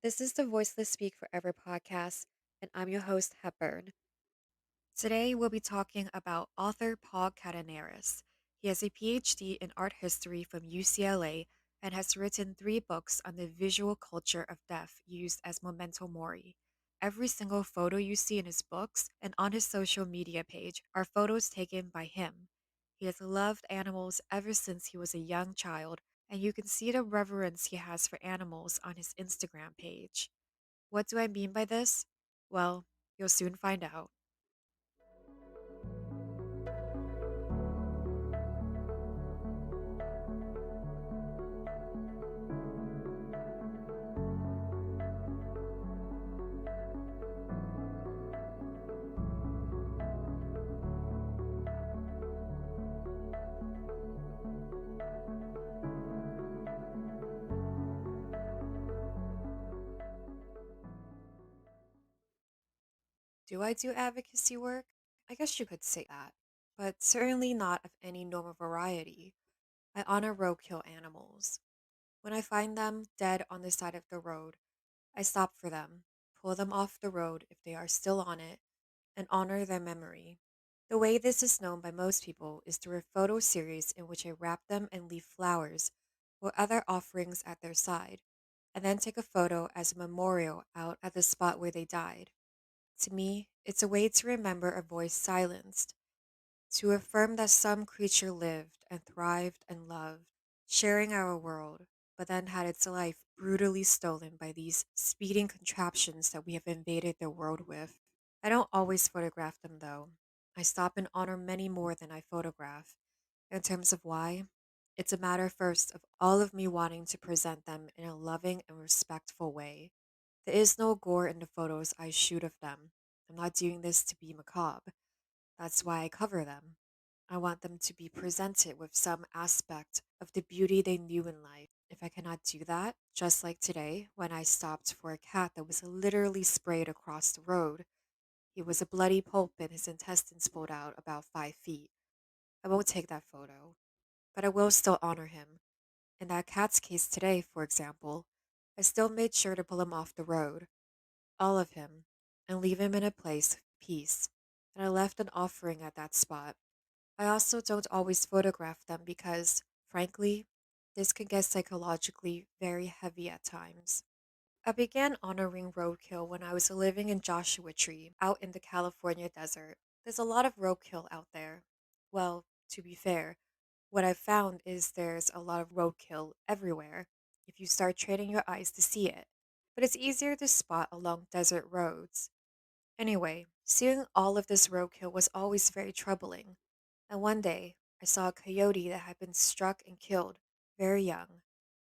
This is the Voiceless Speak Forever podcast, and I'm your host, Hepburn. Today, we'll be talking about author Paul Koudounaris. He has a PhD in art history from UCLA and has written three books on the visual culture of death used as memento mori. Every single photo you see in his books and on his social media page are photos taken by him. He has loved animals ever since he was a young child, and you can see the reverence he has for animals on his Instagram page. What do I mean by this? Well, you'll soon find out. Do I do advocacy work? I guess you could say that, but certainly not of any normal variety. I honor roadkill animals. When I find them dead on the side of the road, I stop for them, pull them off the road if they are still on it, and honor their memory. The way this is known by most people is through a photo series in which I wrap them and leave flowers or other offerings at their side, and then take a photo as a memorial out at the spot where they died. To me, it's a way to remember a voice silenced, to affirm that some creature lived and thrived and loved, sharing our world, but then had its life brutally stolen by these speeding contraptions that we have invaded their world with. I don't always photograph them though. I stop and honor many more than I photograph. In terms of why, it's a matter first of all of me wanting to present them in a loving and respectful way. There is no gore in the photos I shoot of them. I'm not doing this to be macabre. That's why I cover them. I want them to be presented with some aspect of the beauty they knew in life. If I cannot do that, just like today when I stopped for a cat that was literally sprayed across the road, he was a bloody pulp and his intestines pulled out about 5 feet. I won't take that photo, but I will still honor him. In that cat's case today, for example, I still made sure to pull him off the road, all of him, and leave him in a place of peace. And I left an offering at that spot. I also don't always photograph them because, frankly, this can get psychologically very heavy at times. I began honoring roadkill when I was living in Joshua Tree, out in the California desert. There's a lot of roadkill out there. Well, to be fair, what I've found is there's a lot of roadkill everywhere if you start training your eyes to see it. But it's easier to spot along desert roads. Anyway, seeing all of this roadkill was always very troubling. And one day, I saw a coyote that had been struck and killed, very young.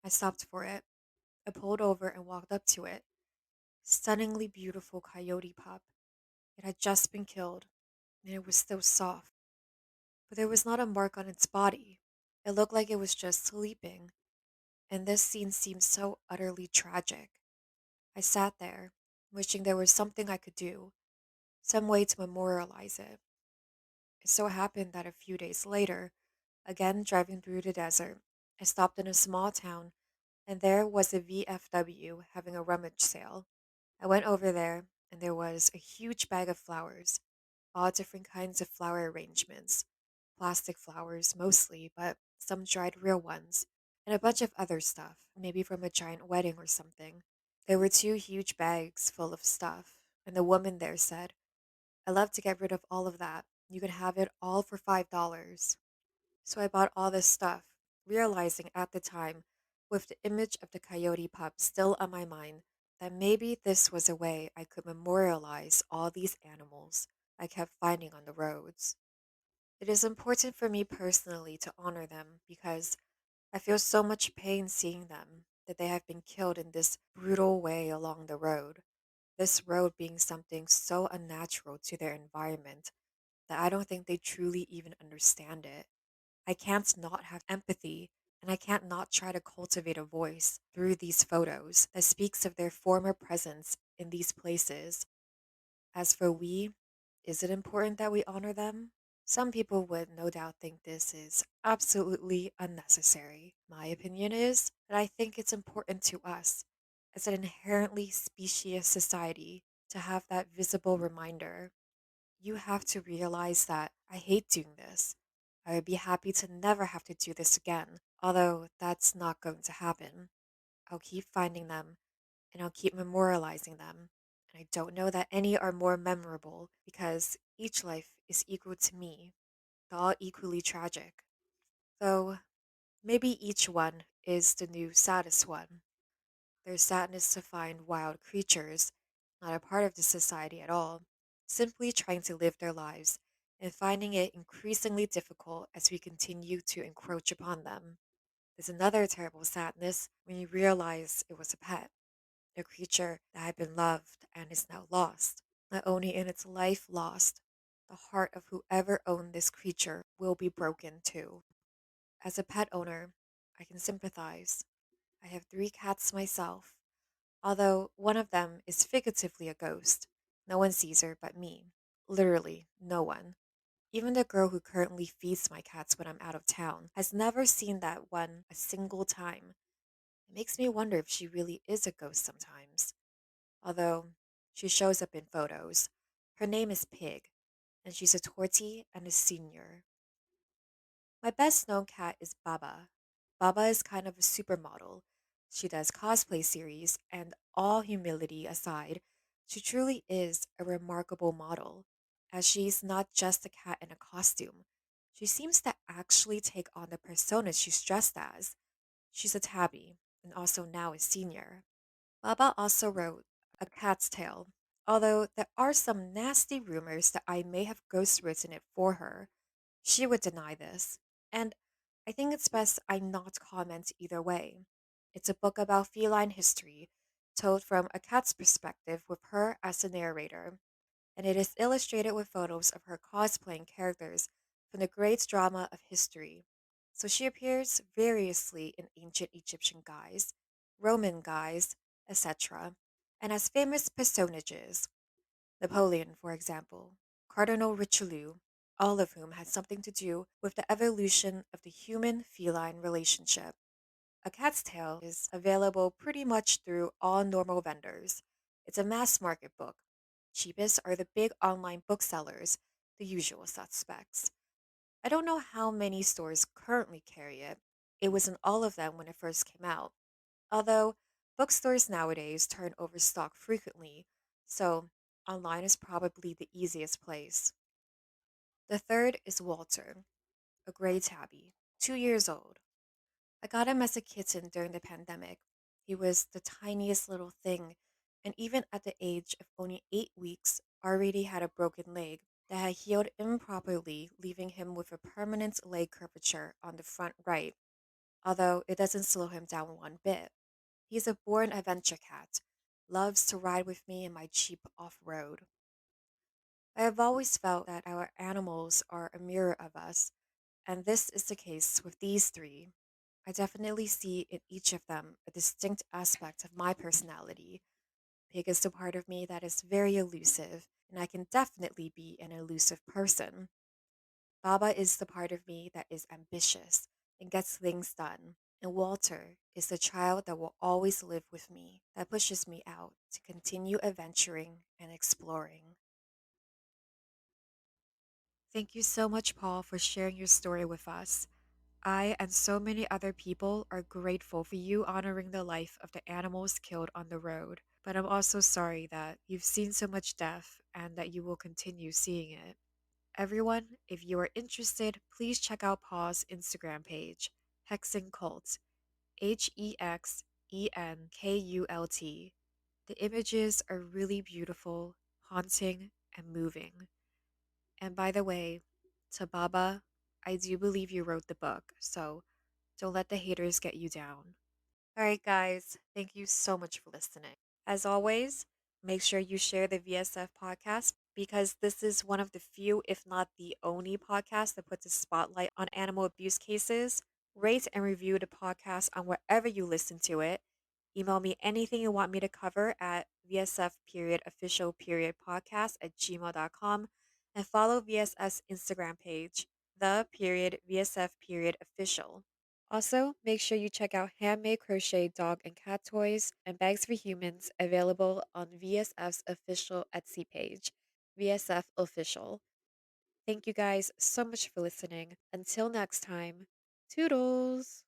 I stopped for it. I pulled over and walked up to it. Stunningly beautiful coyote pup. It had just been killed, and it was still soft, but there was not a mark on its body. It looked like it was just sleeping, and this scene seemed so utterly tragic. I sat there, wishing there was something I could do, some way to memorialize it. It so happened that a few days later, again driving through the desert, I stopped in a small town, and there was a VFW having a rummage sale. I went over there, and there was a huge bag of flowers, all different kinds of flower arrangements, plastic flowers mostly, but some dried real ones, and a bunch of other stuff, maybe from a giant wedding or something. There were two huge bags full of stuff, and the woman there said, "I'd love to get rid of all of that. You can have it all for $5." So I bought all this stuff, realizing at the time, with the image of the coyote pup still on my mind, that maybe this was a way I could memorialize all these animals I kept finding on the roads. It is important for me personally to honor them because I feel so much pain seeing them, that they have been killed in this brutal way along the road. This road being something so unnatural to their environment that I don't think they truly even understand it. I can't not have empathy, and I can't not try to cultivate a voice through these photos that speaks of their former presence in these places. As for we, is it important that we honor them? Some people would no doubt think this is absolutely unnecessary. My opinion is that I think it's important to us. As an inherently specious society, to have that visible reminder, you have to realize that I hate doing this. I would be happy to never have to do this again, although that's not going to happen. I'll keep finding them and I'll keep memorializing them. And I don't know that any are more memorable because each life is equal to me, all equally tragic. Though maybe each one is the new saddest one. Their sadness to find wild creatures, not a part of the society at all, simply trying to live their lives and finding it increasingly difficult as we continue to encroach upon them. There's another terrible sadness when you realize it was a pet, a creature that had been loved and is now lost. Not only in its life lost, the heart of whoever owned this creature will be broken too. As a pet owner, I can sympathize. I have three cats myself, although one of them is figuratively a ghost. No one sees her but me. Literally, no one. Even the girl who currently feeds my cats when I'm out of town has never seen that one a single time. It makes me wonder if she really is a ghost sometimes. Although, she shows up in photos. Her name is Pig, and she's a tortie and a senior. My best known cat is Baba. Baba is kind of a supermodel. She does cosplay series, and all humility aside, she truly is a remarkable model, as she's not just a cat in a costume. She seems to actually take on the persona she's dressed as. She's a tabby, and also now a senior. Baba also wrote A Cat's Tale, although there are some nasty rumors that I may have ghostwritten it for her. She would deny this, and I think it's best I not comment either way. It's a book about feline history, told from a cat's perspective with her as the narrator, and it is illustrated with photos of her cosplaying characters from the great drama of history. So she appears variously in ancient Egyptian guise, Roman guise, etc., and as famous personages, Napoleon, for example, Cardinal Richelieu, all of whom had something to do with the evolution of the human feline relationship. A Cat's Tale is available pretty much through all normal vendors. It's a mass market book. Cheapest are the big online booksellers, the usual suspects. I don't know how many stores currently carry it. It was in all of them when it first came out. Although bookstores nowadays turn over stock frequently, so online is probably the easiest place. The third is Walter, a gray tabby, 2 years old. I got him as a kitten during the pandemic. He was the tiniest little thing, and even at the age of only 8 weeks, already had a broken leg that had healed improperly, leaving him with a permanent leg curvature on the front right, although it doesn't slow him down one bit. He's a born adventure cat, loves to ride with me in my Jeep off road. I have always felt that our animals are a mirror of us, and this is the case with these three. I definitely see in each of them a distinct aspect of my personality. Pig is the part of me that is very elusive, and I can definitely be an elusive person. Baba is the part of me that is ambitious and gets things done. And Walter is the child that will always live with me, that pushes me out to continue adventuring and exploring. Thank you so much, Paul, for sharing your story with us. I and so many other people are grateful for you honoring the life of the animals killed on the road. But I'm also sorry that you've seen so much death and that you will continue seeing it. Everyone, if you are interested, please check out Paul's Instagram page, Hexen Cult, HEXENKULT. The images are really beautiful, haunting, and moving. And by the way, to Baba, I do believe you wrote the book, so don't let the haters get you down. All right, guys, thank you so much for listening. As always, make sure you share the VSF podcast because this is one of the few, if not the only, podcast that puts a spotlight on animal abuse cases. Rate and review the podcast on wherever you listen to it. Email me anything you want me to cover at VSF period official period podcast at gmail.com and follow VSF's Instagram page, the period VSF period official. Also, make sure you check out handmade crochet dog and cat toys and bags for humans available on VSF's official Etsy page, VSF Official. Thank you guys so much for listening. Until next time, toodles!